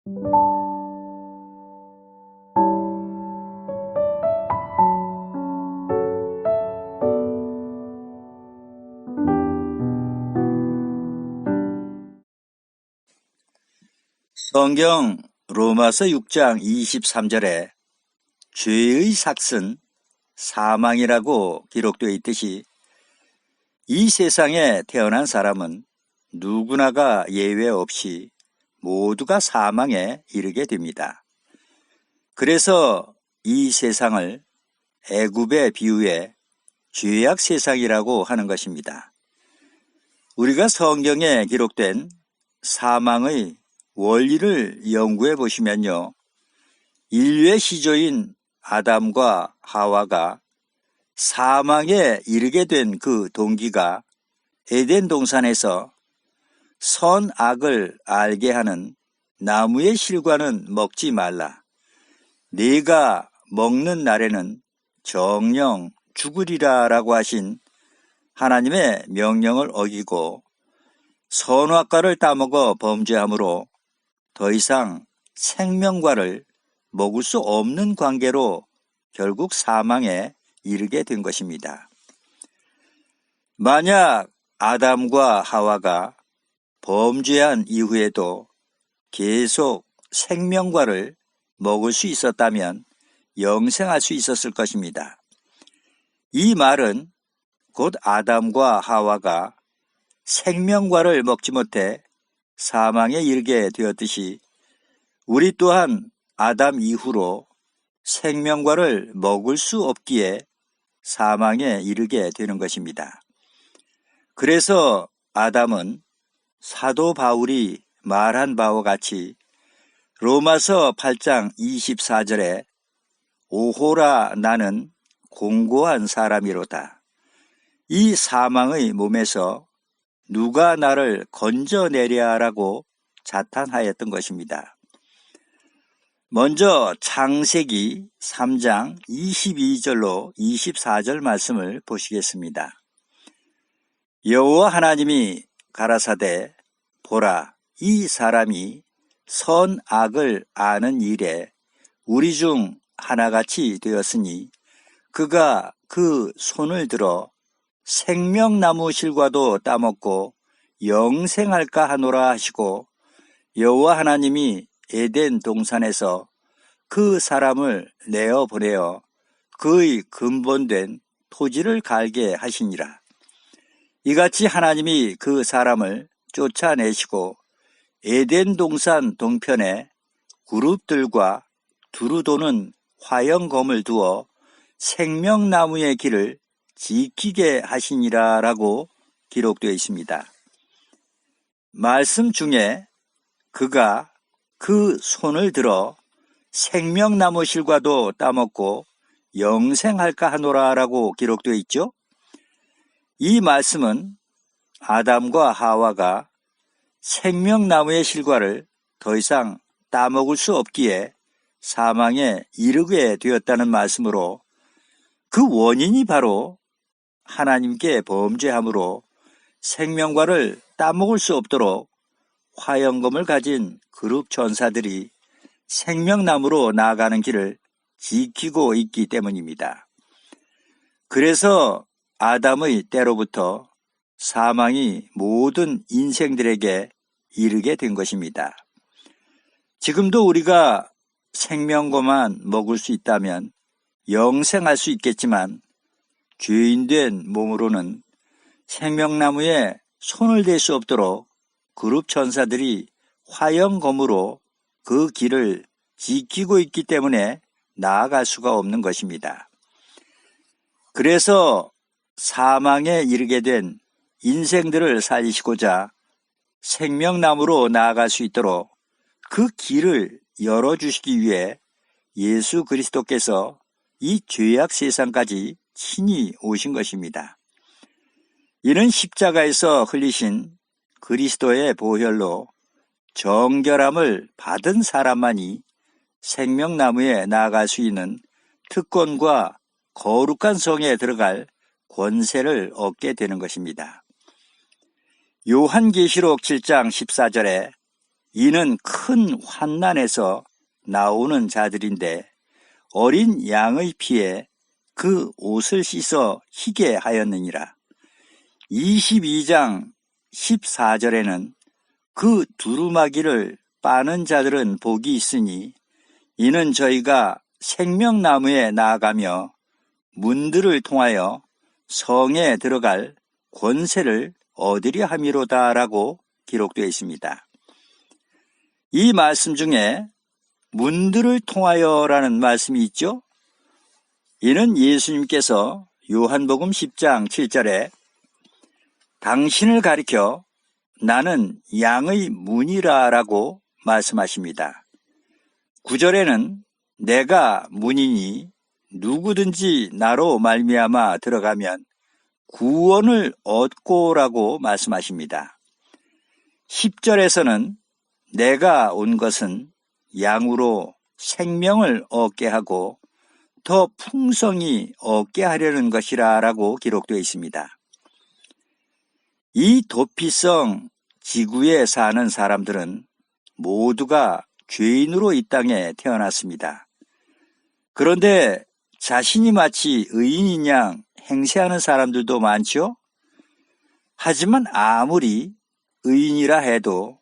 성경 로마서 6장 23절에 죄의 삭은 사망이라고 기록되어 있듯이 이 세상에 태어난 사람은 누구나가 예외 없이 모두가 사망에 이르게 됩니다. 그래서 이 세상을 애굽에 비유해 죄악 세상이라고 하는 것입니다. 우리가 성경에 기록된 사망의 원리를 연구해 보시면요, 인류의 시조인 아담과 하와가 사망에 이르게 된 그 동기가 에덴 동산에서 선악을 알게 하는 나무의 실과는 먹지 말라, 네가 먹는 날에는 정녕 죽으리라 라고 하신 하나님의 명령을 어기고 선악과를 따먹어 범죄함으로 더 이상 생명과를 먹을 수 없는 관계로 결국 사망에 이르게 된 것입니다. 만약 아담과 하와가 범죄한 이후에도 계속 생명과를 먹을 수 있었다면 영생할 수 있었을 것입니다. 이 말은 곧 아담과 하와가 생명과를 먹지 못해 사망에 이르게 되었듯이 우리 또한 아담 이후로 생명과를 먹을 수 없기에 사망에 이르게 되는 것입니다. 그래서 아담은 사도 바울이 말한 바와 같이 로마서 8장 24절에 오호라 나는 공고한 사람이로다, 이 사망의 몸에서 누가 나를 건져내랴라고 자탄하였던 것입니다. 먼저 창세기 3장 22절로 24절 말씀을 보시겠습니다. 여호와 하나님이 가라사대 보라, 이 사람이 선악을 아는 일에 우리 중 하나같이 되었으니 그가 그 손을 들어 생명나무 실과도 따먹고 영생할까 하노라 하시고, 여호와 하나님이 에덴 동산에서 그 사람을 내어 보내어 그의 근본된 토지를 갈게 하시니라. 이같이 하나님이 그 사람을 쫓아내시고 에덴 동산 동편에 그룹들과 두루 도는 화영검을 두어 생명나무의 길을 지키게 하시니라 라고 기록되어 있습니다. 말씀 중에 그가 그 손을 들어 생명나무 실과도 따먹고 영생할까 하노라 라고 기록되어 있죠. 이 말씀은 아담과 하와가 생명나무의 실과를 더 이상 따먹을 수 없기에 사망에 이르게 되었다는 말씀으로 그 원인이 바로 하나님께 범죄함으로 생명과를 따먹을 수 없도록 화영검을 가진 그룹 전사들이 생명나무로 나아가는 길을 지키고 있기 때문입니다. 그래서 아담의 때로부터 사망이 모든 인생들에게 이르게 된 것입니다. 지금도 우리가 생명과만 먹을 수 있다면 영생할 수 있겠지만 죄인된 몸으로는 생명나무에 손을 댈 수 없도록 그룹 천사들이 화영검으로 그 길을 지키고 있기 때문에 나아갈 수가 없는 것입니다. 그래서 사망에 이르게 된 인생들을 살리시고자 생명나무로 나아갈 수 있도록 그 길을 열어주시기 위해 예수 그리스도께서 이 죄악 세상까지 친히 오신 것입니다. 이는 십자가에서 흘리신 그리스도의 보혈로 정결함을 받은 사람만이 생명나무에 나아갈 수 있는 특권과 거룩한 성에 들어갈 권세를 얻게 되는 것입니다. 요한계시록 7장 14절에 이는 큰 환난에서 나오는 자들인데 어린 양의 피에 그 옷을 씻어 희게 하였느니라. 22장 14절에는 그 두루마기를 빠는 자들은 복이 있으니 이는 저희가 생명나무에 나아가며 문들을 통하여 성에 들어갈 권세를 얻으려 함이로다라고 기록되어 있습니다. 이 말씀 중에 문들을 통하여라는 말씀이 있죠. 이는 예수님께서 요한복음 10장 7절에 당신을 가리켜 나는 양의 문이라라고 말씀하십니다. 9절에는 내가 문이니 누구든지 나로 말미암아 들어가면 구원을 얻고라고 말씀하십니다. 10절에서는 내가 온 것은 양으로 생명을 얻게 하고 더 풍성히 얻게 하려는 것이라 라고 기록되어 있습니다. 이 도피성 지구에 사는 사람들은 모두가 죄인으로 이 땅에 태어났습니다. 그런데 자신이 마치 의인인 양 행세하는 사람들도 많죠? 하지만 아무리 의인이라 해도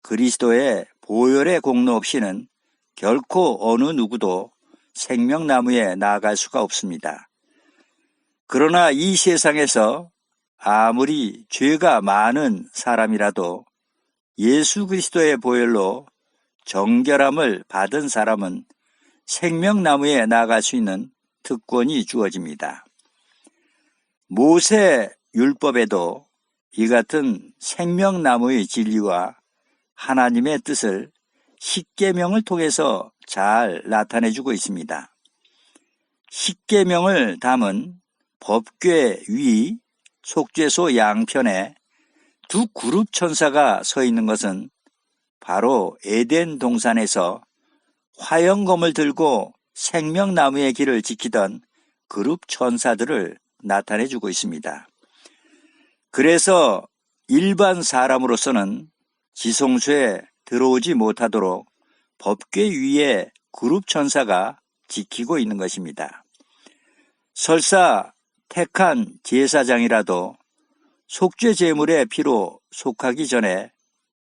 그리스도의 보혈의 공로 없이는 결코 어느 누구도 생명나무에 나아갈 수가 없습니다. 그러나 이 세상에서 아무리 죄가 많은 사람이라도 예수 그리스도의 보혈로 정결함을 받은 사람은 생명나무에 나아갈 수 있는 특권이 주어집니다. 모세 율법에도 이 같은 생명나무의 진리와 하나님의 뜻을 십계명을 통해서 잘 나타내주고 있습니다. 십계명을 담은 법궤 위 속죄소 양편에 두 그룹 천사가 서 있는 것은 바로 에덴 동산에서 화영검을 들고 생명나무의 길을 지키던 그룹 천사들을 나타내주고 있습니다. 그래서 일반 사람으로서는 지성소에 들어오지 못하도록 법궤 위에 그룹 천사가 지키고 있는 것입니다. 설사 택한 제사장이라도 속죄 제물의 피로 속하기 전에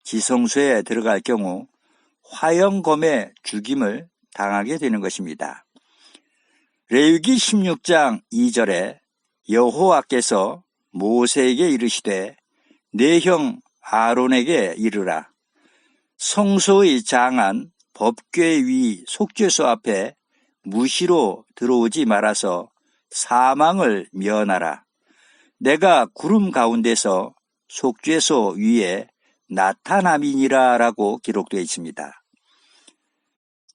지성소에 들어갈 경우 화영검의 죽임을 당하게 되는 것입니다. 레위기 16장 2절에 여호와께서 모세에게 이르시되 내 형 아론에게 이르라. 성소의 장한 법궤 위 속죄소 앞에 무시로 들어오지 말아서 사망을 면하라. 내가 구름 가운데서 속죄소 위에 나타남이니라 라고 기록되어 있습니다.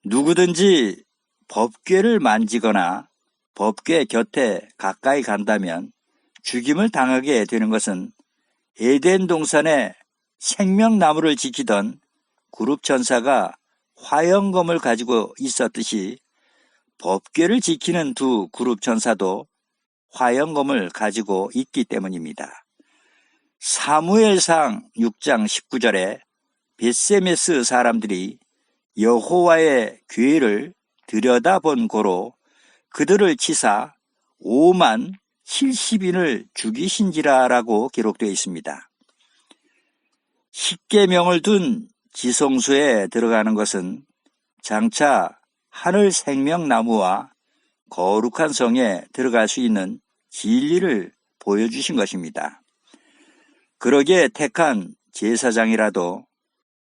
누구든지 법궤를 만지거나 법궤 곁에 가까이 간다면 죽임을 당하게 되는 것은 에덴 동산에 생명나무를 지키던 그룹 천사가 화영검을 가지고 있었듯이 법궤를 지키는 두 그룹 천사도 화영검을 가지고 있기 때문입니다. 사무엘상 6장 19절에 벳세메스 사람들이 여호와의 궤를 들여다본 고로 그들을 치사 5만 70인을 죽이신지라 라고 기록되어 있습니다. 십계명을 둔 지성소에 들어가는 것은 장차 하늘 생명나무와 거룩한 성에 들어갈 수 있는 진리를 보여주신 것입니다. 그러기에 택한 제사장이라도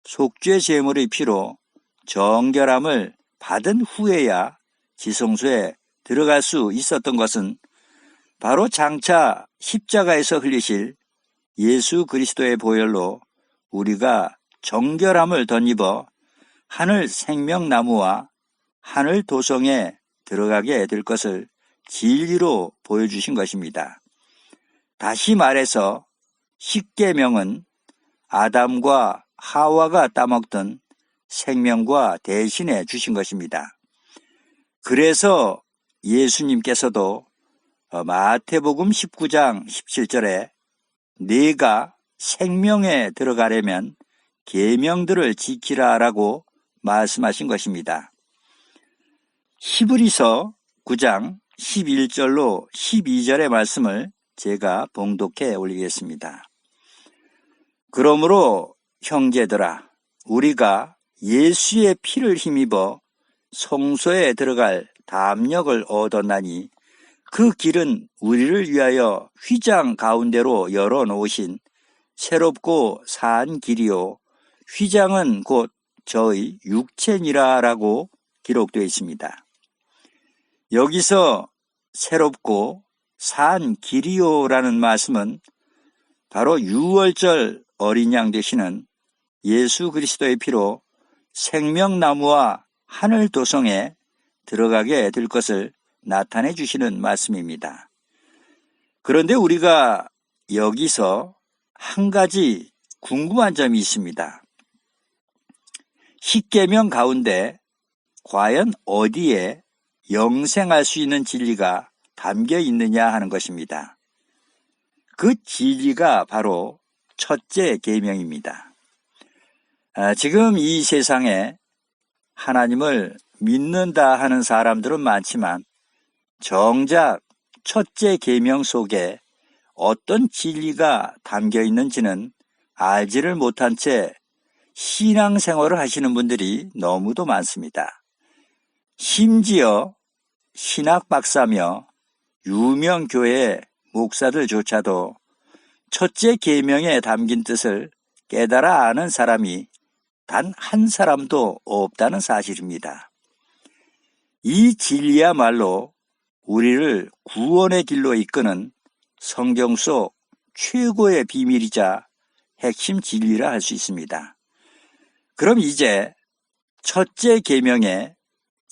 속죄 제물의 피로 정결함을 받은 후에야 지성소에 들어갈 수 있었던 것은 바로 장차 십자가에서 흘리실 예수 그리스도의 보혈로 우리가 정결함을 덧입어 하늘 생명나무와 하늘 도성에 들어가게 될 것을 진리로 보여주신 것입니다. 다시 말해서 십계명은 아담과 하와가 따먹던 생명과 대신해 주신 것입니다. 그래서 예수님께서도 마태복음 19장 17절에 네가 생명에 들어가려면 계명들을 지키라라고 말씀하신 것입니다. 히브리서 9장 11절로 12절의 말씀을 제가 봉독해 올리겠습니다. 그러므로 형제들아, 우리가 예수의 피를 힘입어 성소에 들어갈 담력을 얻었나니 그 길은 우리를 위하여 휘장 가운데로 열어놓으신 새롭고 산 길이요 휘장은 곧 저의 육체니라라고 기록되어 있습니다. 여기서 새롭고 산 길이요라는 말씀은 바로 유월절 어린 양 되시는 예수 그리스도의 피로 생명나무와 하늘 도성에 들어가게 될 것을 나타내 주시는 말씀입니다. 그런데 우리가 여기서 한 가지 궁금한 점이 있습니다. 십계명 가운데 과연 어디에 영생할 수 있는 진리가 담겨 있느냐 하는 것입니다. 그 진리가 바로 첫째 계명입니다. 지금 이 세상에 하나님을 믿는다 하는 사람들은 많지만 정작 첫째 계명 속에 어떤 진리가 담겨 있는지는 알지를 못한 채 신앙생활을 하시는 분들이 너무도 많습니다. 심지어 신학 박사며 유명 교회 목사들조차도 첫째 계명에 담긴 뜻을 깨달아 아는 사람이 단 한 사람도 없다는 사실입니다. 이 진리야말로 우리를 구원의 길로 이끄는 성경 속 최고의 비밀이자 핵심 진리라 할 수 있습니다. 그럼 이제 첫째 계명에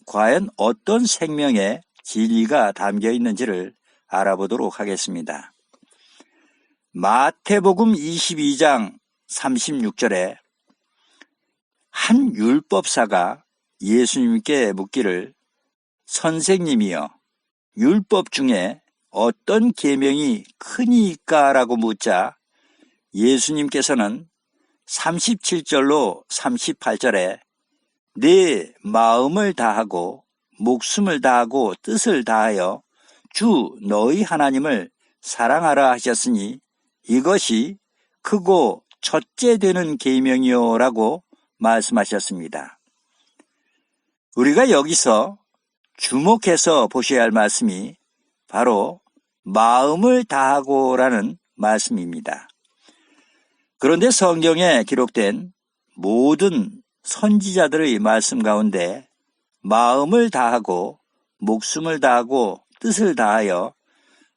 과연 어떤 생명의 진리가 담겨 있는지를 알아보도록 하겠습니다. 마태복음 22장 36절에 한 율법사가 예수님께 묻기를 선생님이여 율법 중에 어떤 계명이 크니까라고 묻자 예수님께서는 37절로 38절에 내 마음을 다하고 목숨을 다하고 뜻을 다하여 주 너희 하나님을 사랑하라 하셨으니 이것이 크고 첫째 되는 계명이요라고 말씀하셨습니다. 우리가 여기서 주목해서 보셔야 할 말씀이 바로 마음을 다하고라는 말씀입니다. 그런데 성경에 기록된 모든 선지자들의 말씀 가운데 마음을 다하고 목숨을 다하고 뜻을 다하여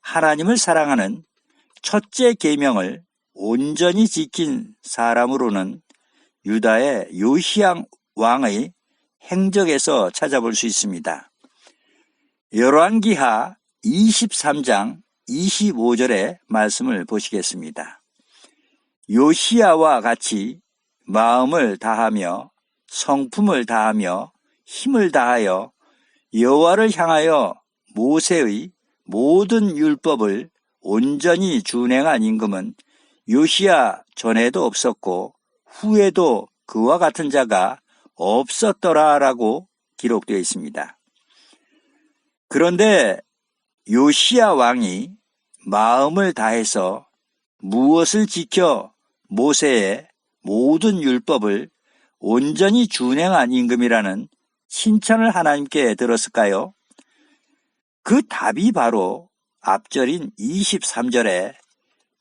하나님을 사랑하는 첫째 계명을 온전히 지킨 사람으로는 유다의 요시야 왕의 행적에서 찾아볼 수 있습니다. 열왕기하 23장 25절의 말씀을 보시겠습니다. 요시야와 같이 마음을 다하며 성품을 다하며 힘을 다하여 여호와를 향하여 모세의 모든 율법을 온전히 준행한 임금은 요시야 전에도 없었고 후에도 그와 같은 자가 없었더라라고 기록되어 있습니다. 그런데 요시야 왕이 마음을 다해서 무엇을 지켜 모세의 모든 율법을 온전히 준행한 임금이라는 칭찬을 하나님께 들었을까요? 그 답이 바로 앞절인 23절에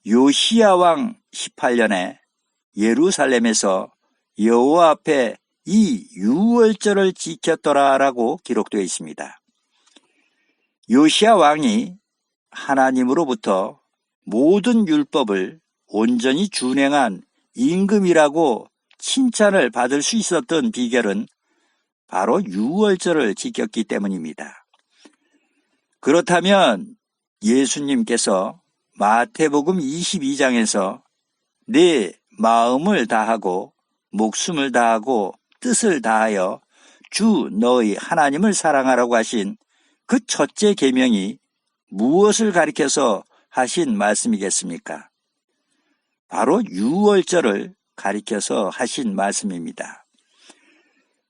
요시야 왕 18년에 예루살렘에서 여호와 앞에 이 유월절을 지켰더라라고 기록되어 있습니다. 요시야 왕이 하나님으로부터 모든 율법을 온전히 준행한 임금이라고 칭찬을 받을 수 있었던 비결은 바로 유월절을 지켰기 때문입니다. 그렇다면 예수님께서 마태복음 22장에서 내 마음을 다하고 목숨을 다하고 뜻을 다하여 주 너희 하나님을 사랑하라고 하신 그 첫째 계명이 무엇을 가리켜서 하신 말씀이겠습니까? 바로 유월절을 가리켜서 하신 말씀입니다.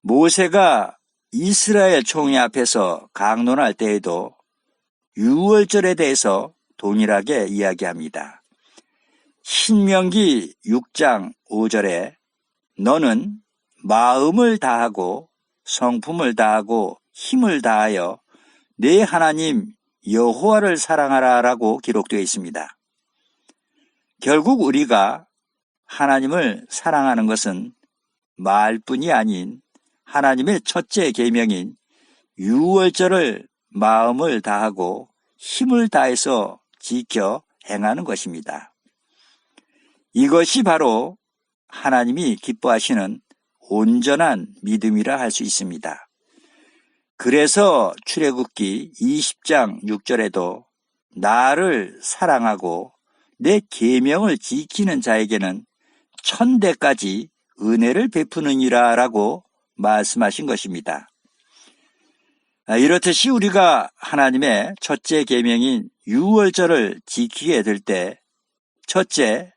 모세가 이스라엘 총회 앞에서 강론할 때에도 유월절에 대해서 동일하게 이야기합니다. 신명기 6장 5절에 너는 마음을 다하고 성품을 다하고 힘을 다하여 내 하나님 여호와를 사랑하라 라고 기록되어 있습니다. 결국 우리가 하나님을 사랑하는 것은 말뿐이 아닌 하나님의 첫째 계명인 유월절을 마음을 다하고 힘을 다해서 지켜 행하는 것입니다. 이것이 바로 하나님이 기뻐하시는 온전한 믿음이라 할 수 있습니다. 그래서 출애굽기 20장 6절에도 나를 사랑하고 내 계명을 지키는 자에게는 천대까지 은혜를 베푸느니라 라고 말씀하신 것입니다. 이렇듯이 우리가 하나님의 첫째 계명인 유월절을 지키게 될 때 첫째,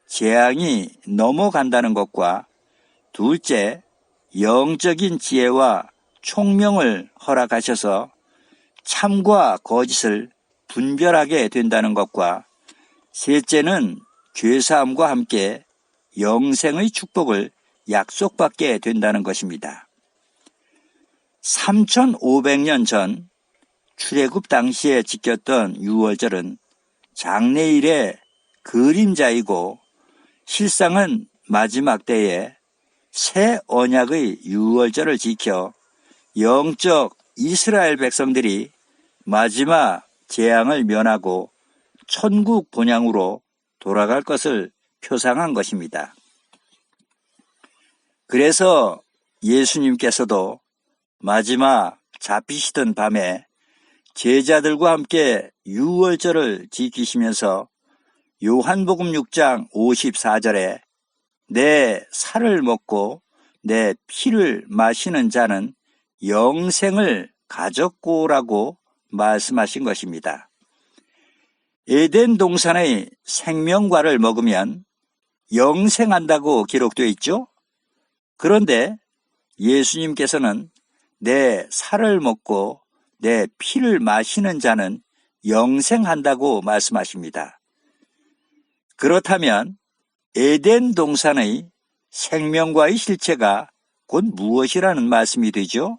재앙이 넘어간다는 것과 둘째, 영적인 지혜와 총명을 허락하셔서 참과 거짓을 분별하게 된다는 것과 셋째는 죄사함과 함께 영생의 축복을 약속받게 된다는 것입니다. 3500년 전 출애굽 당시에 지켰던 유월절은 장래일의 그림자이고 실상은 마지막 때에 새 언약의 유월절을 지켜 영적 이스라엘 백성들이 마지막 재앙을 면하고 천국 본향으로 돌아갈 것을 표상한 것입니다. 그래서 예수님께서도 마지막 잡히시던 밤에 제자들과 함께 유월절을 지키시면서 요한복음 6장 54절에 내 살을 먹고 내 피를 마시는 자는 영생을 가졌고라고 말씀하신 것입니다. 에덴 동산의 생명과를 먹으면 영생한다고 기록되어 있죠? 그런데 예수님께서는 내 살을 먹고 내 피를 마시는 자는 영생한다고 말씀하십니다. 그렇다면 에덴 동산의 생명과의 실체가 곧 무엇이라는 말씀이 되죠?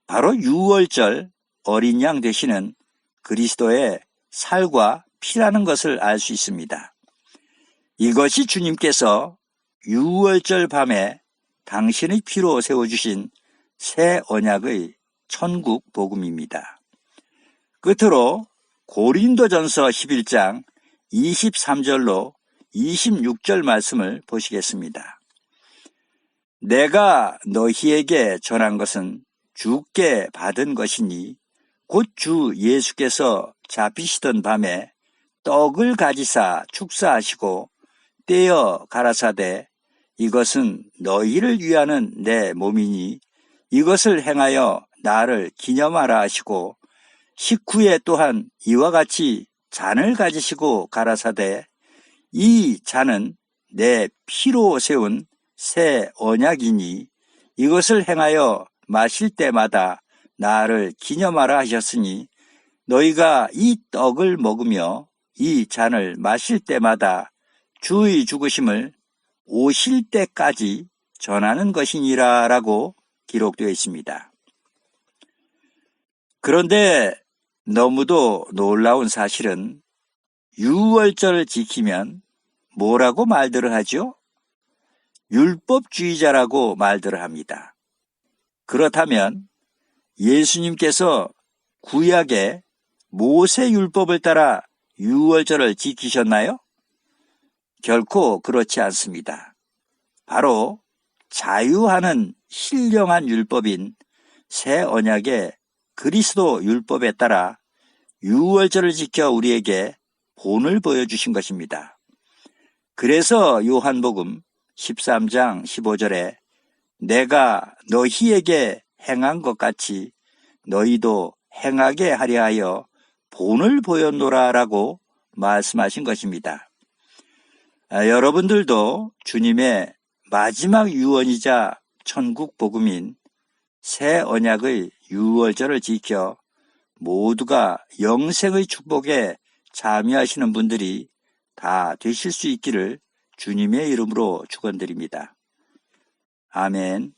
바로 유월절 어린 양 되시는 그리스도의 살과 피라는 것을 알 수 있습니다. 이것이 주님께서 유월절 밤에 당신의 피로 세워주신 새 언약의 천국 복음입니다. 끝으로 고린도전서 11장 23절로 26절 말씀을 보시겠습니다. 내가 너희에게 전한 것은 주께 받은 것이니 곧 주 예수께서 잡히시던 밤에 떡을 가지사 축사하시고 떼어 가라사대 이것은 너희를 위하는 내 몸이니 이것을 행하여 나를 기념하라 하시고 식후에 또한 이와 같이 잔을 가지시고 가라사대 이 잔은 내 피로 세운 새 언약이니 이것을 행하여 마실 때마다 나를 기념하라 하셨으니 너희가 이 떡을 먹으며 이 잔을 마실 때마다 주의 죽으심을 오실 때까지 전하는 것이니라 라고 기록되어 있습니다. 그런데 너무도 놀라운 사실은 유월절을 지키면 뭐라고 말들을 하죠? 율법주의자라고 말들을 합니다. 그렇다면 예수님께서 구약의 모세 율법을 따라 유월절을 지키셨나요? 결코 그렇지 않습니다. 바로 자유하는 신령한 율법인 새 언약의 그리스도 율법에 따라 유월절을 지켜 우리에게 본을 보여주신 것입니다. 그래서 요한복음 13장 15절에 내가 너희에게 행한 것 같이 너희도 행하게 하려 하여 본을 보였노라 라고 말씀하신 것입니다. 여러분들도 주님의 마지막 유언이자 천국 복음인 새 언약의 유월절을 지켜 모두가 영생의 축복에 참여하시는 분들이 다 되실 수 있기를 주님의 이름으로 축원드립니다. 아멘.